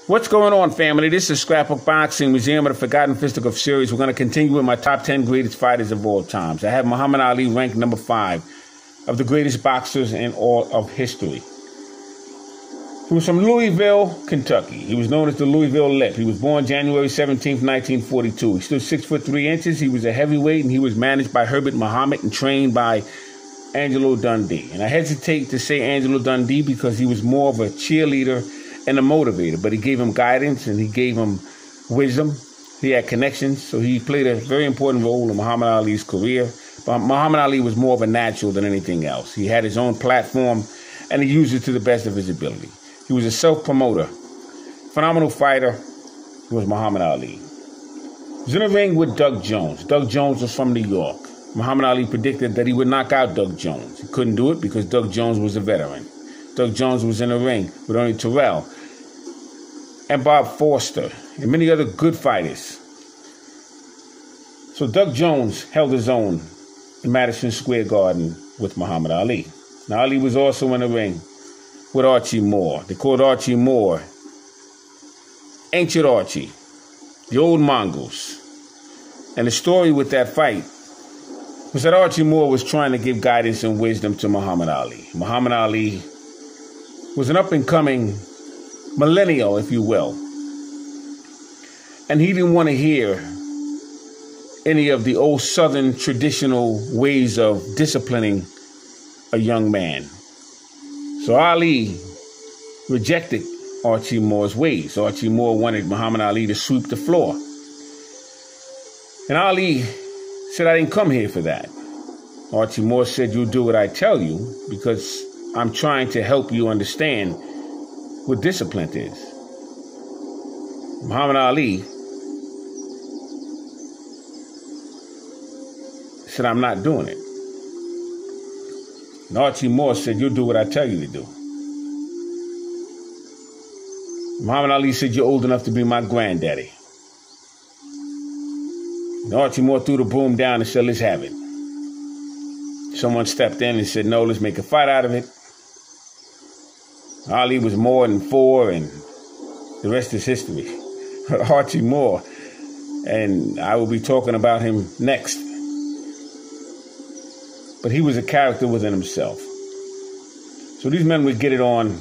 What's going on, family? This is Scrapbook Boxing, Museum of the Forgotten Fisticuffs series. We're going to continue with my top 10 greatest fighters of all times. I have Muhammad Ali ranked number 5 of the greatest boxers in all of history. He was from Louisville, Kentucky. He was known as the Louisville Lip. He was born January 17, 1942. He stood 6 foot 3 inches. He was a heavyweight, and he was managed by Herbert Muhammad and trained by Angelo Dundee. And I hesitate to say Angelo Dundee because he was more of a cheerleader and a motivator, but he gave him guidance and he gave him wisdom. He had connections, so he played a very important role in Muhammad Ali's career. But Muhammad Ali was more of a natural than anything else. He had his own platform, and he used it to the best of his ability. He was a self-promoter, phenomenal fighter. He was Muhammad Ali. He was in a ring with Doug Jones. Doug Jones was from New York. Muhammad Ali predicted that he would knock out Doug Jones. He couldn't do it because Doug Jones was a veteran. Doug Jones was in a ring with only Terrell and Bob Foster and many other good fighters. So Doug Jones held his own in Madison Square Garden with Muhammad Ali. Now, Ali was also in a ring with Archie Moore. They called Archie Moore Ancient Archie, the old mongoose. And the story with that fight was that Archie Moore was trying to give guidance and wisdom to Muhammad Ali. Muhammad Ali was an up-and-coming millennial, if you will. And he didn't want to hear any of the old Southern traditional ways of disciplining a young man. So Ali rejected Archie Moore's ways. Archie Moore wanted Muhammad Ali to sweep the floor. And Ali said, I didn't come here for that. Archie Moore said, you'll do what I tell you because I'm trying to help you understand what discipline is. Muhammad Ali said, I'm not doing it. And Archie Moore said, you'll do what I tell you to do. Muhammad Ali said, you're old enough to be my granddaddy. And Archie Moore threw the broom down and said, let's have it. Someone stepped in and said, no, let's make a fight out of it. Ali was more than 4, and the rest is history. Archie Moore, and I will be talking about him next. But he was a character within himself. So these men would get it on,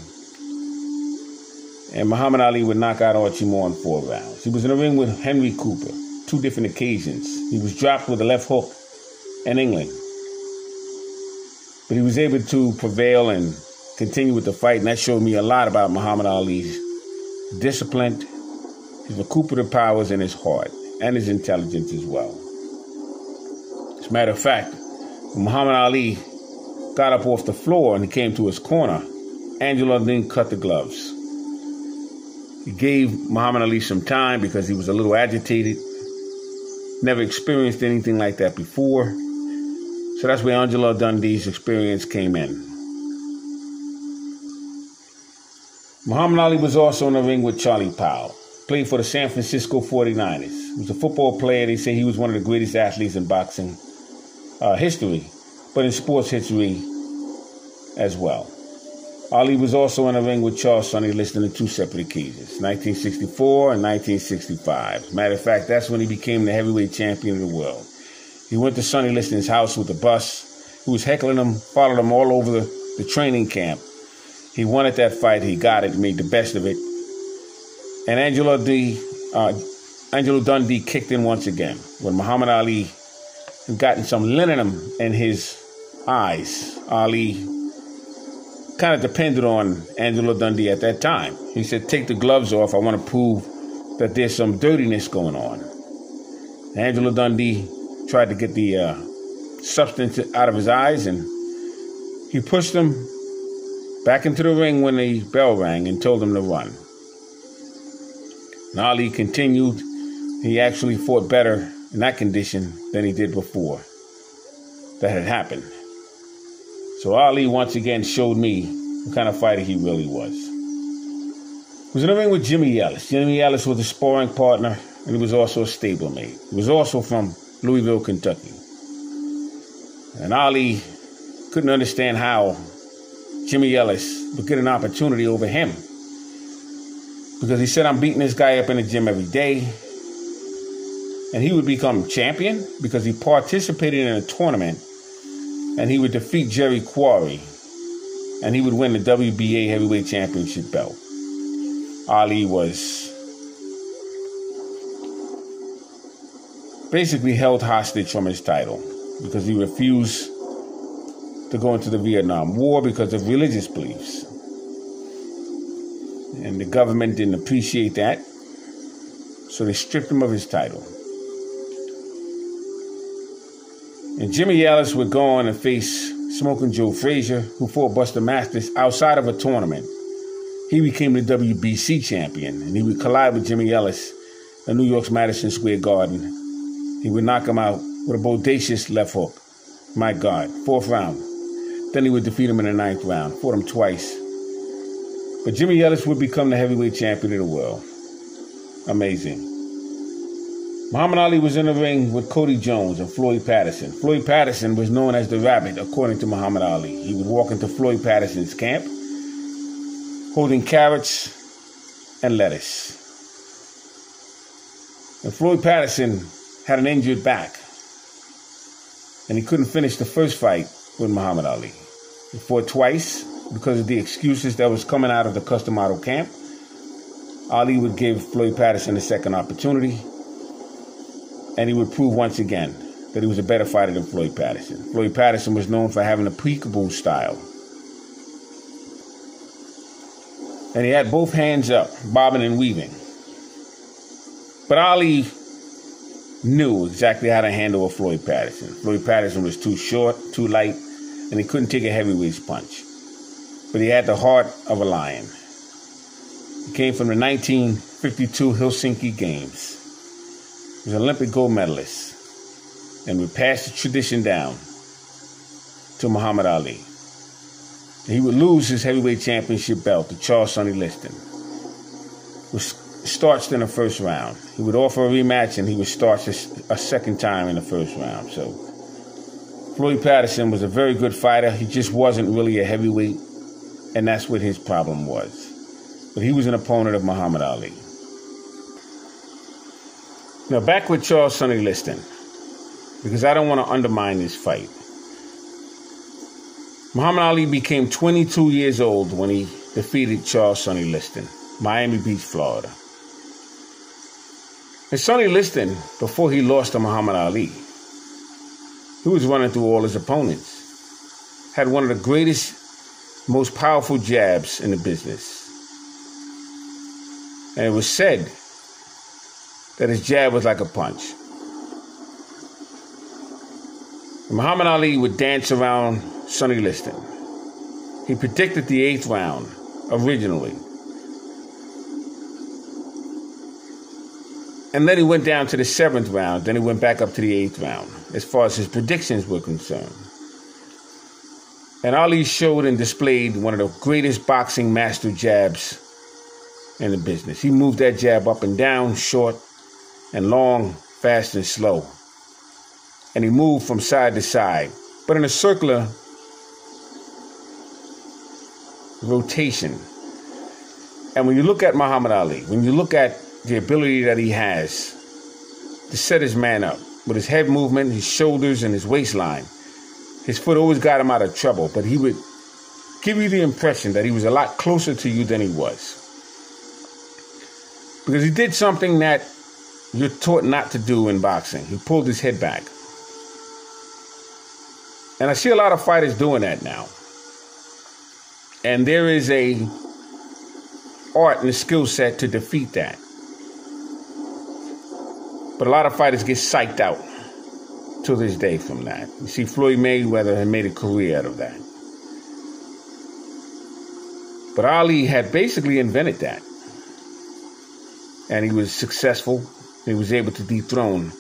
and Muhammad Ali would knock out Archie Moore in 4 rounds. He was in a ring with Henry Cooper, 2 different occasions. He was dropped with a left hook in England. But he was able to prevail and continue with the fight, and that showed me a lot about Muhammad Ali's discipline, his recuperative powers, and his heart, and his intelligence as well. As a matter of fact, when Muhammad Ali got up off the floor and he came to his corner, Angelo then cut the gloves. He gave Muhammad Ali some time because he was a little agitated, never experienced anything like that before. So that's where Angelo Dundee's experience came in. Muhammad Ali was also in the ring with Charlie Powell. Played for the San Francisco 49ers. He was a football player. They say he was one of the greatest athletes in boxing history, but in sports history as well. Ali was also in the ring with Charles Sonny Liston on 2 separate occasions, 1964 and 1965. As a matter of fact, that's when he became the heavyweight champion of the world. He went to Sonny Liston's house with a bus. He was heckling him, followed him all over the training camp. He wanted that fight. He got it, made the best of it. And Angelo Dundee kicked in once again. When Muhammad Ali had gotten some liniment in his eyes, Ali kind of depended on Angelo Dundee at that time. He said, take the gloves off. I want to prove that there's some dirtiness going on. Angelo Dundee tried to get the substance out of his eyes, and he pushed him back into the ring when the bell rang and told him to run. And Ali continued. He actually fought better in that condition than he did before that had happened. So Ali once again showed me what kind of fighter he really was. He was in the ring with Jimmy Ellis. Jimmy Ellis was a sparring partner, and he was also a stablemate. He was also from Louisville, Kentucky. And Ali couldn't understand how Jimmy Ellis would get an opportunity over him. because he said, I'm beating this guy up in the gym every day. And he would become champion because he participated in a tournament and he would defeat Jerry Quarry and he would win the WBA heavyweight championship belt. Ali was basically held hostage from his title because he refused to go into the Vietnam War because of religious beliefs. And the government didn't appreciate that, so they stripped him of his title. And Jimmy Ellis would go on and face Smoking Joe Frazier, who fought Buster Masters outside of a tournament. He became the WBC champion, and he would collide with Jimmy Ellis in New York's Madison Square Garden. He would knock him out with a bodacious left hook. My God, 4th round. Then he would defeat him in the 9th round. Fought him twice. But Jimmy Ellis would become the heavyweight champion of the world. Amazing. Muhammad Ali was in the ring with Cody Jones and Floyd Patterson. Floyd Patterson was known as the Rabbit, according to Muhammad Ali. He would walk into Floyd Patterson's camp holding carrots and lettuce. And Floyd Patterson had an injured back, and he couldn't finish the first fight with Muhammad Ali. He fought twice because of the excuses that was coming out of the custom model camp. Ali would give Floyd Patterson a second opportunity, and he would prove once again that he was a better fighter than Floyd Patterson. Floyd Patterson was known for having a peekaboo style. And he had both hands up, bobbing and weaving. But Ali knew exactly how to handle a Floyd Patterson. Floyd Patterson was too short, too light, and he couldn't take a heavyweight's punch. But he had the heart of a lion. He came from the 1952 Helsinki Games. He was an Olympic gold medalist and would pass the tradition down to Muhammad Ali. He would lose his heavyweight championship belt to Charles Sonny Liston, who starched in the first round. He would offer a rematch, and he would starch a second time in the first round. So Floyd Patterson was a very good fighter. He just wasn't really a heavyweight, and that's what his problem was. But he was an opponent of Muhammad Ali. Now, back with Charles Sonny Liston, because I don't want to undermine this fight. Muhammad Ali became 22 years old when he defeated Charles Sonny Liston, Miami Beach, Florida. And Sonny Liston, before he lost to Muhammad Ali, he was running through all his opponents. Had one of the greatest, most powerful jabs in the business. And it was said that his jab was like a punch. And Muhammad Ali would dance around Sonny Liston. He predicted the 8th round originally. And then he went down to the 7th round. Then he went back up to the 8th round as far as his predictions were concerned. And Ali showed and displayed one of the greatest boxing master jabs in the business. He moved that jab up and down, short and long, fast and slow. And he moved from side to side, but in a circular rotation. And when you look at Muhammad Ali, when you look at the ability that he has to set his man up with his head movement, his shoulders, and his waistline, his foot always got him out of trouble, but he would give you the impression that he was a lot closer to you than he was. Because he did something that you're taught not to do in boxing. He pulled his head back. And I see a lot of fighters doing that now. And there is a art and a skill set to defeat that. But a lot of fighters get psyched out to this day from that. You see, Floyd Mayweather had made a career out of that. But Ali had basically invented that. And he was successful. He was able to dethrone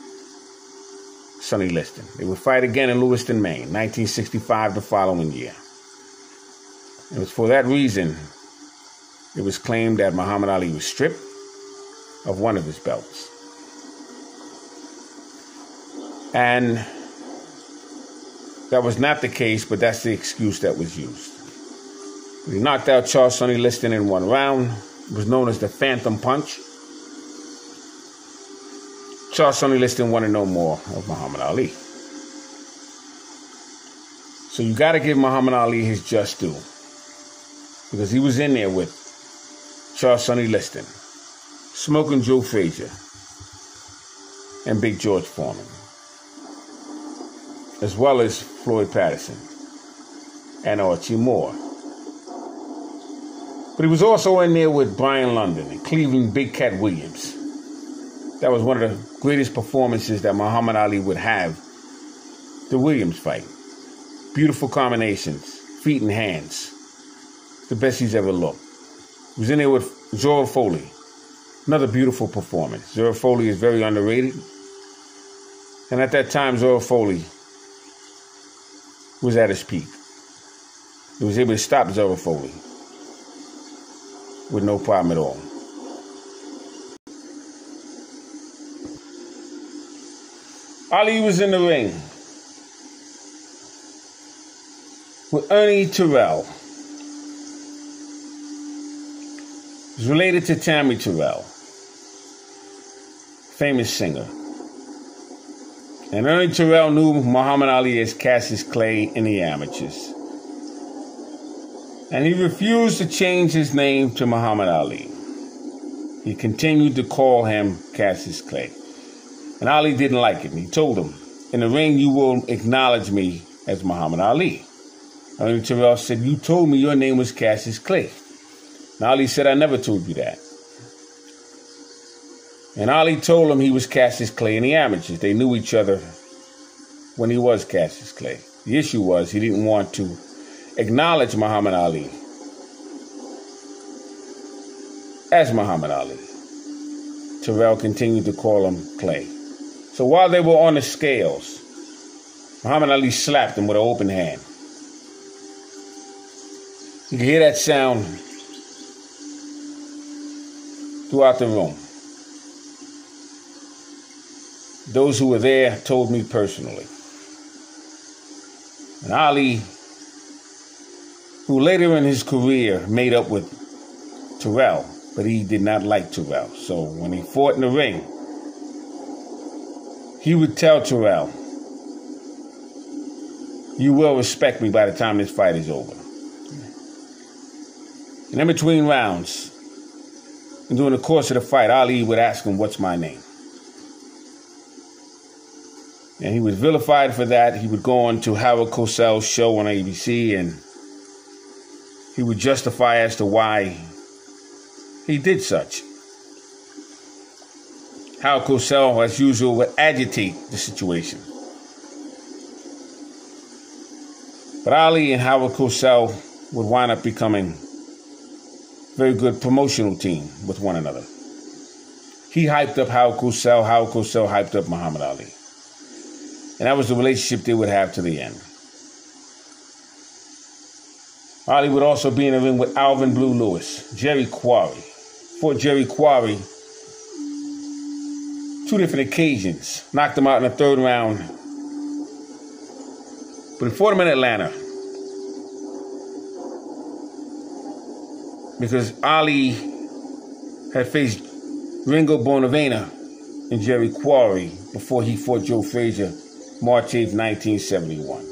Sonny Liston. They would fight again in Lewiston, Maine, 1965, the following year. It was for that reason it was claimed that Muhammad Ali was stripped of one of his belts. And that was not the case, but that's the excuse that was used. He knocked out Charles Sonny Liston in one round, was known as the Phantom Punch. Charles Sonny Liston wanted no more of Muhammad Ali. So you got to give Muhammad Ali his just due, because he was in there with Charles Sonny Liston, Smoking Joe Frazier, and Big George Foreman, as well as Floyd Patterson and Archie Moore. But he was also in there with Brian London and Cleveland Big Cat Williams. That was one of the greatest performances that Muhammad Ali would have, the Williams fight. Beautiful combinations, feet and hands. The best he's ever looked. He was in there with Zora Foley. Another beautiful performance. Zora Foley is very underrated. And at that time, Zora Foley was at his peak. He was able to stop Zora Foley with no problem at all. Ali was in the ring with Ernie Terrell. He's related to Tammy Terrell, famous singer. And Ernie Terrell knew Muhammad Ali as Cassius Clay in the amateurs. And he refused to change his name to Muhammad Ali. He continued to call him Cassius Clay. And Ali didn't like it. And he told him, in the ring, you will acknowledge me as Muhammad Ali. Ernie Terrell said, you told me your name was Cassius Clay. And Ali said, I never told you that. And Ali told him he was Cassius Clay in the amateurs. They knew each other when he was Cassius Clay. The issue was he didn't want to acknowledge Muhammad Ali as Muhammad Ali. Terrell continued to call him Clay. So while they were on the scales, Muhammad Ali slapped him with an open hand. You could hear that sound throughout the room. Those who were there told me personally. And Ali, who later in his career made up with Terrell, but he did not like Terrell. So when he fought in the ring, he would tell Terrell, you will respect me by the time this fight is over. And in between rounds, and during the course of the fight, Ali would ask him, what's my name? And he was vilified for that. He would go on to Howard Cosell's show on ABC, and he would justify as to why he did such. Howard Cosell, as usual, would agitate the situation. But Ali and Howard Cosell would wind up becoming a very good promotional team with one another. He hyped up Howard Cosell hyped up Muhammad Ali. And that was the relationship they would have to the end. Ali would also be in the ring with Alvin Blue Lewis, Jerry Quarry. Fought Jerry Quarry 2 different occasions. Knocked him out in the 3rd round. But he fought him in Atlanta. Because Ali had faced Ringo Bonavena and Jerry Quarry before he fought Joe Frazier March 8th, 1971.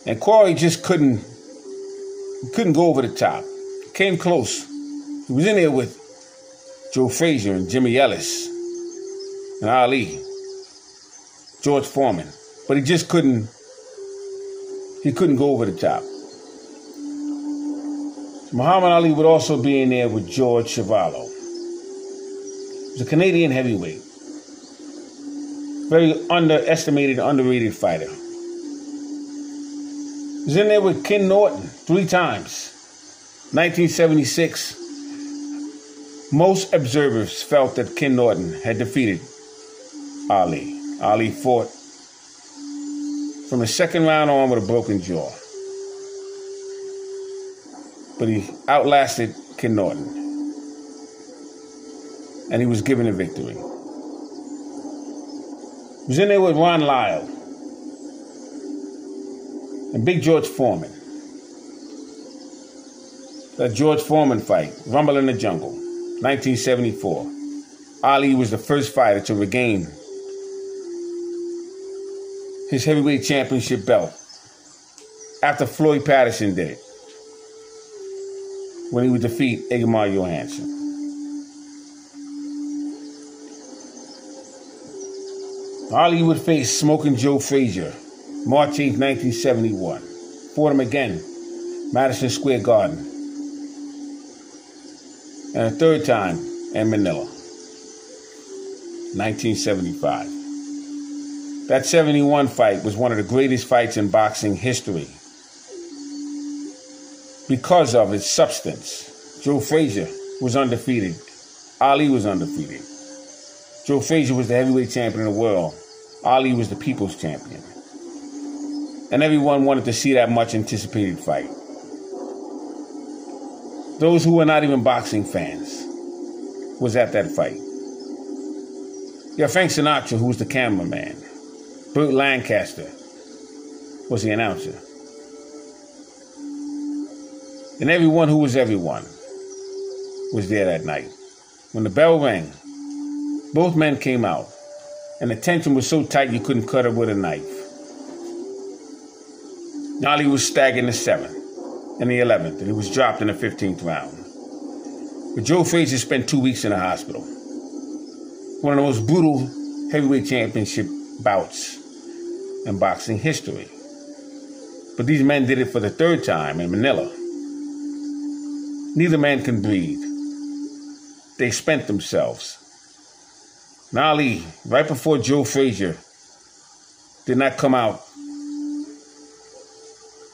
And Quarry just couldn't go over the top. Came close. He was in there with Joe Frazier and Jimmy Ellis and Ali, George Foreman. But he just couldn't go over the top. Muhammad Ali would also be in there with George Chuvalo. He was a Canadian heavyweight. Very underestimated, underrated fighter. He was in there with Ken Norton 3 times. 1976, most observers felt that Ken Norton had defeated Ali. Ali fought from the 2nd round on with a broken jaw. But he outlasted Ken Norton. And he was given a victory. He was in there with Ron Lyle and Big George Foreman. The George Foreman fight, Rumble in the Jungle, 1974. Ali was the first fighter to regain his heavyweight championship belt after Floyd Patterson did it when he would defeat Ingemar Johansson. Ali would face Smoking Joe Frazier, March 8, 1971. Fought him again, Madison Square Garden. And a third time in Manila, 1975. That 71 fight was one of the greatest fights in boxing history because of its substance. Joe Frazier was undefeated. Ali was undefeated. Joe Frazier was the heavyweight champion of the world. Ali was the people's champion. And everyone wanted to see that much anticipated fight. Those who were not even boxing fans was at that fight. You have Frank Sinatra, who was the cameraman. Burt Lancaster was the announcer. And everyone who was everyone was there that night. When the bell rang, both men came out, and the tension was so tight you couldn't cut it with a knife. Ali was staggered in the 7th and the 11th, and he was dropped in the 15th round. But Joe Frazier spent 2 weeks in the hospital. One of the most brutal heavyweight championship bouts in boxing history. But these men did it for the third time in Manila. Neither man can breathe. They spent themselves. And Ali, right before Joe Frazier, did not come out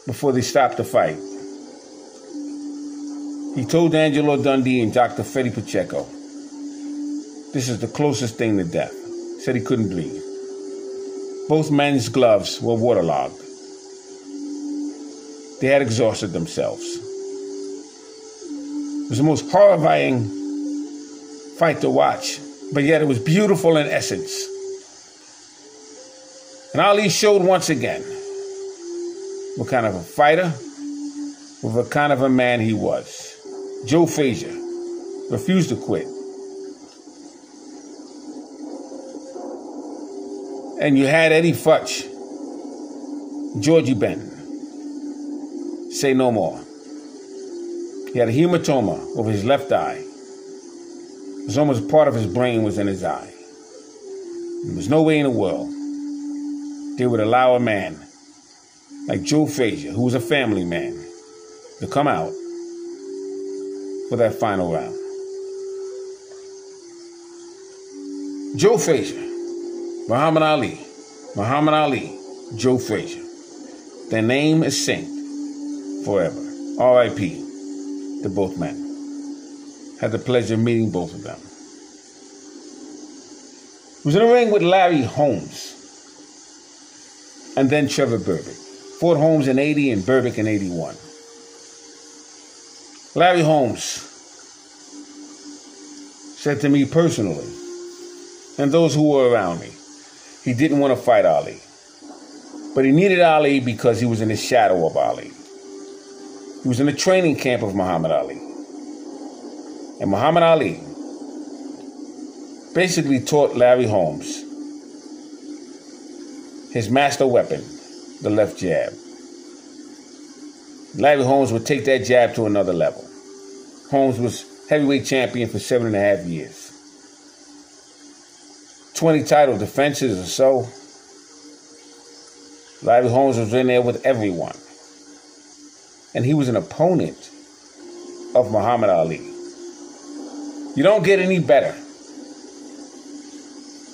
before they stopped the fight. He told Angelo Dundee and Dr. Freddie Pacheco, this is the closest thing to death. Said he couldn't breathe. Both men's gloves were waterlogged. They had exhausted themselves. It was the most horrifying fight to watch, but yet it was beautiful in essence. And Ali showed once again what kind of a fighter, what kind of a man he was. Joe Frazier refused to quit. And you had Eddie Futch, Georgie Benton, say no more. He had a hematoma over his left eye. It was almost part of his brain was in his eye. There was no way in the world they would allow a man like Joe Frazier, who was a family man, to come out for that final round. Joe Frazier, Muhammad Ali, Joe Frazier. Their name is synced forever. R.I.P. to both men. Had the pleasure of meeting both of them. Was in a ring with Larry Holmes and then Trevor Berbick. Fought Holmes in 80 and Berbick in 81. Larry Holmes said to me personally, and those who were around me, he didn't want to fight Ali. But he needed Ali because he was in the shadow of Ali. He was in the training camp of Muhammad Ali. And Muhammad Ali basically taught Larry Holmes his master weapon, the left jab. Larry Holmes would take that jab to another level. Holmes was heavyweight champion for 7.5 years. 20 title defenses or so. Larry Holmes was in there with everyone. And he was an opponent of Muhammad Ali. You don't get any better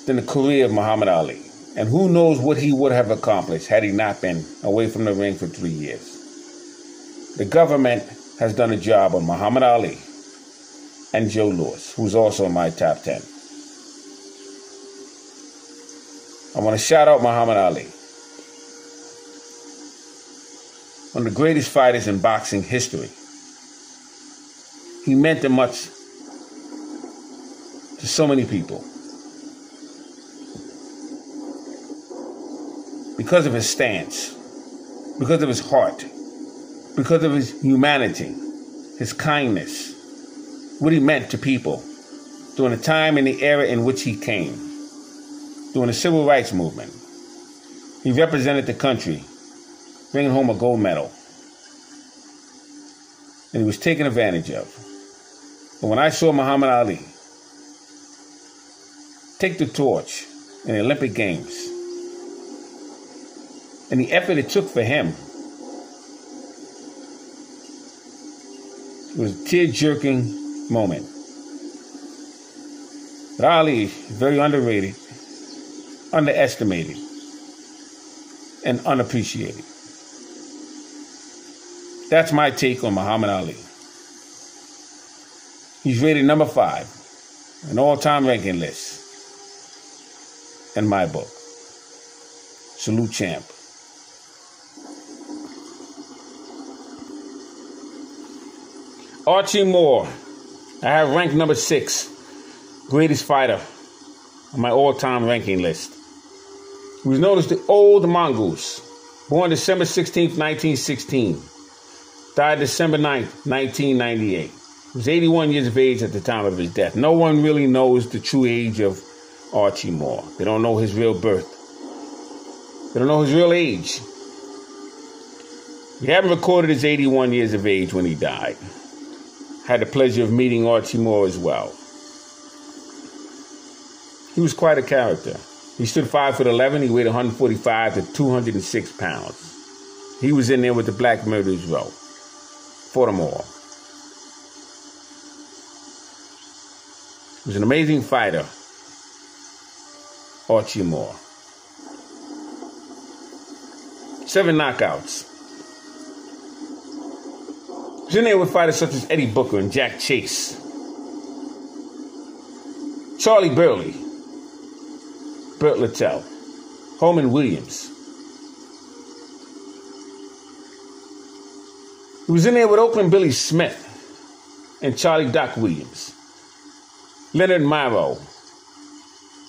than the career of Muhammad Ali. And who knows what he would have accomplished had he not been away from the ring for 3 years. The government has done a job on Muhammad Ali and Joe Louis, who's also in my top 10. I want to shout out Muhammad Ali, one of the greatest fighters in boxing history. He meant that much to so many people because of his stance, because of his heart, because of his humanity, his kindness, what he meant to people during the time and the era in which he came, during the civil rights movement. He represented the country, bringing home a gold medal. And he was taken advantage of. But when I saw Muhammad Ali take the torch in the Olympic Games, and the effort it took for him, it was a tear-jerking moment. But Ali is very underrated, underestimated, and unappreciated. That's my take on Muhammad Ali. He's rated number 5, an all-time ranking list, in my book. Salute, champ. Archie Moore, I have ranked number 6, greatest fighter on my all-time ranking list. He was known as the Old Mongoose, born December 16th, 1916, died December 9th, 1998. He was 81 years of age at the time of his death. No one really knows the true age of Archie Moore. They don't know his real birth. They don't know his real age. We haven't recorded his 81 years of age when he died. Had the pleasure of meeting Archie Moore as well. He was quite a character. He stood 5'11". He weighed 145 to 206 pounds. He was in there with the Black Murderers Row. Fought them all. He was an amazing fighter, Archie Moore. 7 knockouts. He was in there with fighters such as Eddie Booker and Jack Chase, Charlie Burley, Burt Littell, Holman Williams. He was in there with Oakland Billy Smith and Charlie Doc Williams, Leonard Morrow,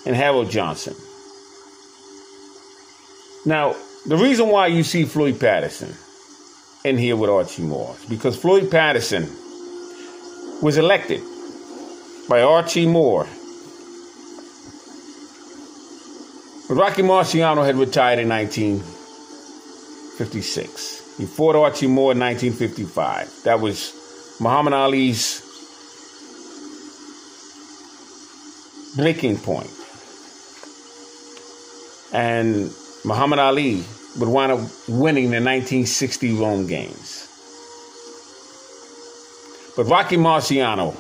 and Harold Johnson. Now, the reason why you see Floyd Patterson in here with Archie Moore is because Floyd Patterson was elected by Archie Moore. But Rocky Marciano had retired in 1956. He fought Archie Moore in 1955. That was Muhammad Ali's breaking point. And Muhammad Ali would wind up winning the 1960 Rome Games. But Rocky Marciano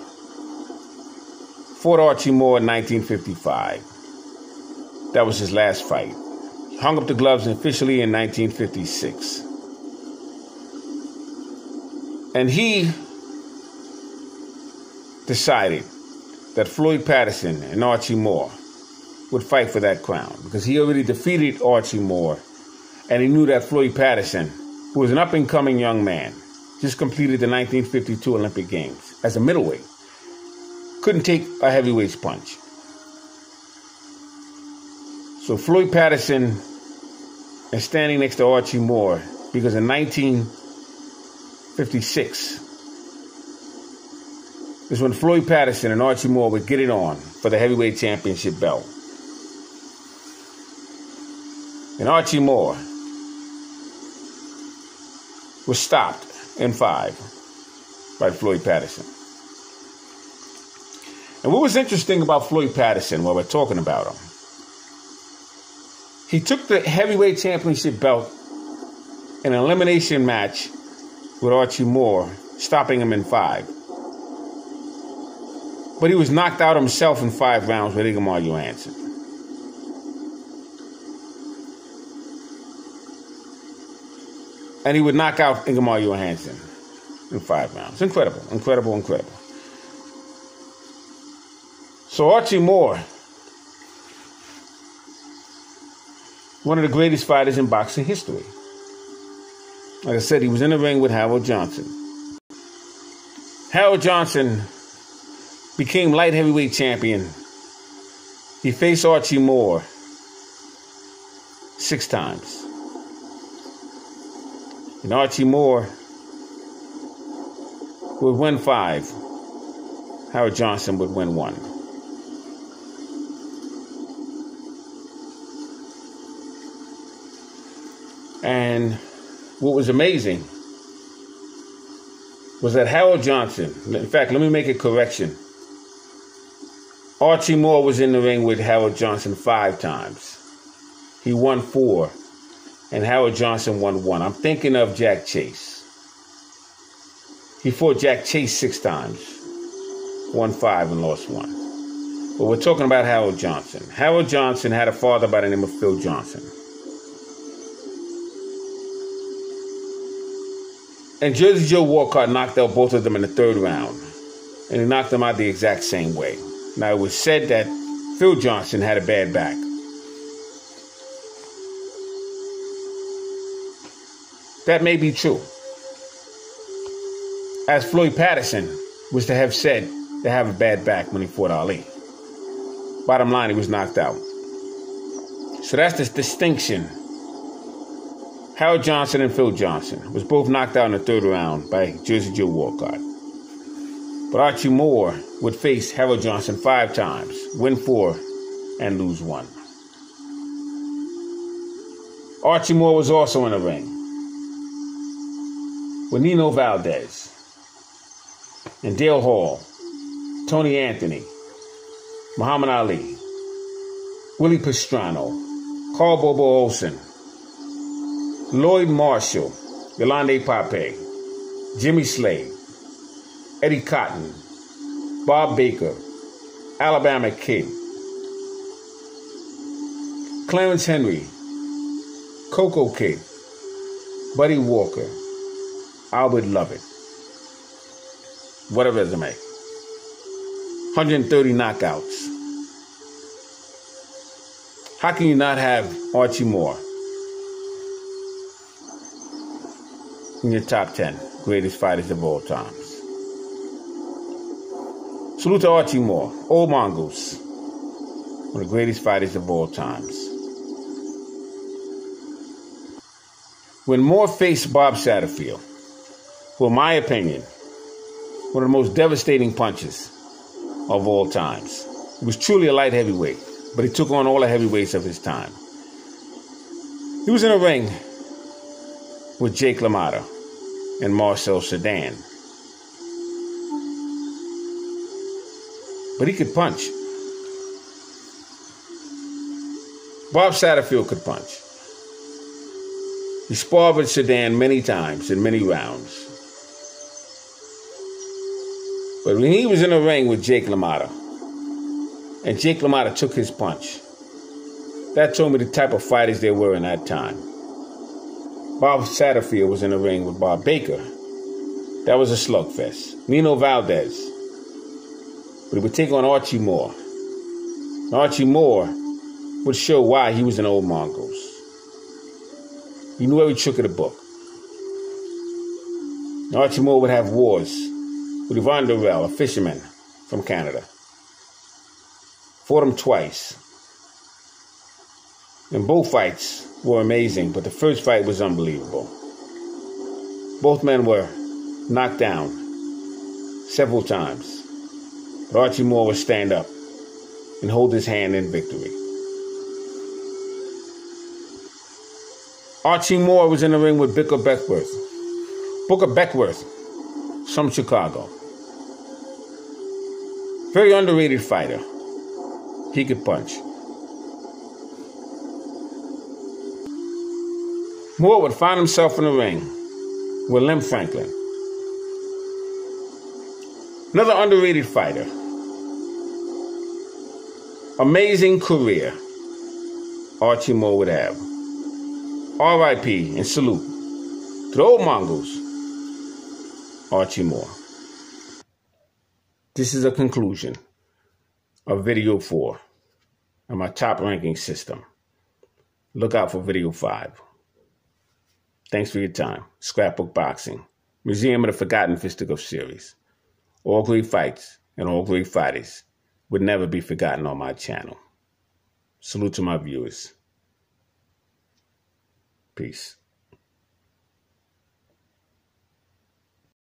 fought Archie Moore in 1955. That was his last fight. He hung up the gloves officially in 1956. And he decided that Floyd Patterson and Archie Moore would fight for that crown because he already defeated Archie Moore, and he knew that Floyd Patterson, who was an up-and-coming young man, just completed the 1952 Olympic Games as a middleweight, couldn't take a heavyweight's punch. So Floyd Patterson is standing next to Archie Moore because in 1956 is when Floyd Patterson and Archie Moore would get it on for the heavyweight championship belt. And Archie Moore was stopped in 5 by Floyd Patterson. And what was interesting about Floyd Patterson while we're talking about him, he took the heavyweight championship belt in an elimination match with Archie Moore, stopping him in 5. But he was knocked out himself in 5 rounds with Ingemar Johansson. And he would knock out Ingemar Johansson in 5 rounds. Incredible, incredible, incredible. So Archie Moore, one of the greatest fighters in boxing history. Like I said, he was in the ring with Harold Johnson. Harold Johnson became light heavyweight champion. He faced Archie Moore 6 times. And Archie Moore would win 5. Howard Johnson would win 1. And what was amazing was that Howard Johnson, in fact, let me make a correction. Archie Moore was in the ring with Howard Johnson 5 times. He won 4, and Howard Johnson won 1. I'm thinking of Jack Chase. He fought Jack Chase 6 times, won 5 and lost 1. But we're talking about Howard Johnson. Howard Johnson had a father by the name of Phil Johnson. And Jersey Joe Walcott knocked out both of them in the 3rd round. And he knocked them out the exact same way. Now, it was said that Phil Johnson had a bad back. That may be true. As Floyd Patterson was to have said to have a bad back when he fought Ali. Bottom line, he was knocked out. So that's the distinction. Howard Johnson and Phil Johnson was both knocked out in the 3rd round by Jersey Joe Walcott. But Archie Moore would face Howard Johnson 5 times, win 4, and lose 1. Archie Moore was also in the ring with Nino Valdez and Dale Hall, Tony Anthony, Muhammad Ali, Willie Pastrano, Carl Bobo Olsen, Lloyd Marshall, Yolande Pape, Jimmy Slade, Eddie Cotton, Bob Baker, Alabama Kid, Clarence Henry, Coco Kid, Buddy Walker, Albert Lovett. What a resume. 130 knockouts. How can you not have Archie Moore in your top 10 greatest fighters of all times? Salute to Archie Moore, Old Mongoose, one of the greatest fighters of all times. When Moore faced Bob Satterfield, who, in my opinion, one of the most devastating punches of all times. He was truly a light heavyweight, but he took on all the heavyweights of his time. He was in a ring with Jake LaMotta and Marcel Cerdan. But he could punch. Bob Satterfield could punch. He sparred with Cerdan many times in many rounds. But when he was in a ring with Jake LaMotta, and Jake LaMotta took his punch, that told me the type of fighters they were in that time. Bob Satterfield was in a ring with Bob Baker. That was a slugfest. Nino Valdez. But he would take on Archie Moore. And Archie Moore would show why he was an old mongoose. He knew every trick of the book. And Archie Moore would have wars with Yvonne Durrell, a fisherman from Canada. Fought him twice. And both fights were amazing, but the first fight was unbelievable. Both men were knocked down several times. But Archie Moore would stand up and hold his hand in victory. Archie Moore was in the ring with Booker Beckworth. Booker Beckworth from Chicago. Very underrated fighter. He could punch. Moore would find himself in the ring with Lem Franklin. Another underrated fighter. Amazing career Archie Moore would have. R.I.P. and salute to the old mongoose, Archie Moore. This is a conclusion of video 4 of my top ranking system. Look out for video 5. Thanks for your time. Scrapbook Boxing, Museum of the Forgotten Fisticuffs series. All great fights and all great fighters would never be forgotten on my channel. Salute to my viewers. Peace.